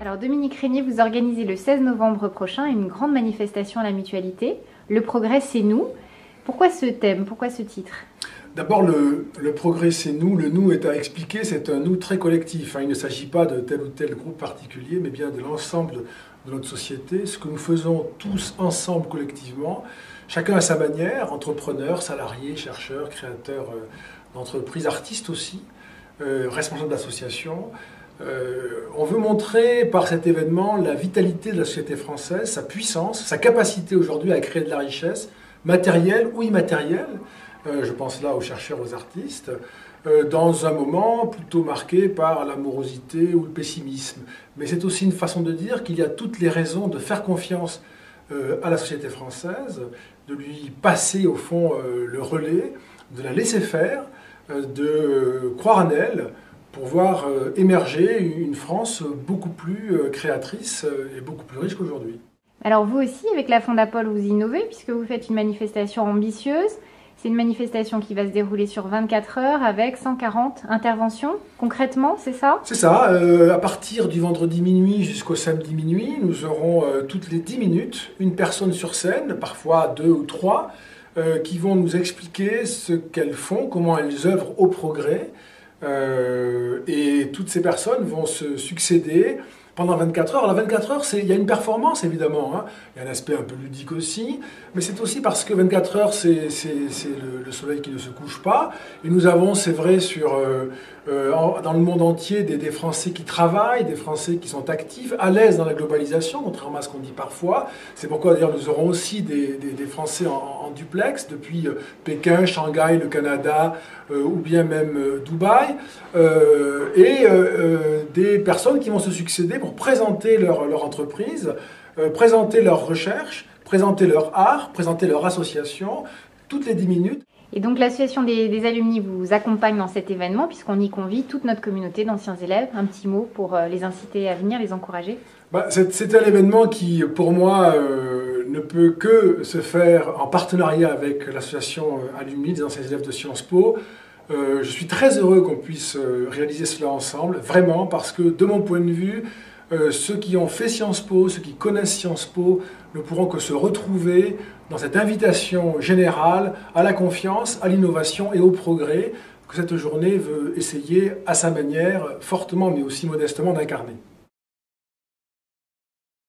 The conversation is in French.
Alors Dominique Régnier, vous organisez le 16 novembre prochain une grande manifestation à la Mutualité. Le progrès, c'est nous. Pourquoi ce thème? Pourquoi ce titre? D'abord, le progrès, c'est nous. Le nous est à expliquer, c'est un nous très collectif. Il ne s'agit pas de tel ou tel groupe particulier, mais bien de l'ensemble de notre société. Ce que nous faisons tous ensemble, collectivement, chacun à sa manière, entrepreneurs, salariés, chercheurs, créateurs d'entreprises, artistes aussi, responsables d'associations. On veut montrer par cet événement la vitalité de la société française, sa puissance, sa capacité aujourd'hui à créer de la richesse, matérielle ou immatérielle. Je pense là aux chercheurs, aux artistes, dans un moment plutôt marqué par la morosité ou le pessimisme. Mais c'est aussi une façon de dire qu'il y a toutes les raisons de faire confiance à la société française, de lui passer au fond le relais, de la laisser faire, de croire en elle pour voir émerger une France beaucoup plus créatrice et beaucoup plus riche qu'aujourd'hui. Alors vous aussi, avec la Fondapol, vous innovez puisque vous faites une manifestation ambitieuse. C'est une manifestation qui va se dérouler sur 24 heures avec 140 interventions. Concrètement, c'est ça? C'est ça. À partir du vendredi minuit jusqu'au samedi minuit, nous aurons toutes les 10 minutes une personne sur scène, parfois 2 ou 3, qui vont nous expliquer ce qu'elles font, comment elles œuvrent au progrès. Et toutes ces personnes vont se succéder pendant 24 heures. Alors 24 heures, il y a une performance évidemment, il y a un aspect un peu ludique aussi, mais c'est aussi parce que 24 heures, c'est le soleil qui ne se couche pas. Et nous avons, c'est vrai, dans le monde entier, des Français qui travaillent, des Français qui sont actifs, à l'aise dans la globalisation, contrairement à ce qu'on dit parfois. C'est pourquoi d'ailleurs nous aurons aussi des Français en duplex, depuis Pékin, Shanghai, le Canada, ou bien même Dubaï, et des personnes qui vont se succéder pour présenter leur entreprise, présenter leur recherche, présenter leur art, présenter leur association, toutes les 10 minutes. Et donc l'association des alumni vous accompagne dans cet événement puisqu'on y convie toute notre communauté d'anciens élèves. Un petit mot pour les inciter à venir, les encourager? C'est un événement qui, pour moi, ne peut que se faire en partenariat avec l'association alumni des anciens élèves de Sciences Po. Je suis très heureux qu'on puisse réaliser cela ensemble, vraiment, parce que de mon point de vue, ceux qui ont fait Sciences Po, ceux qui connaissent Sciences Po, ne pourront que se retrouver dans cette invitation générale à la confiance, à l'innovation et au progrès que cette journée veut essayer à sa manière, fortement mais aussi modestement, d'incarner.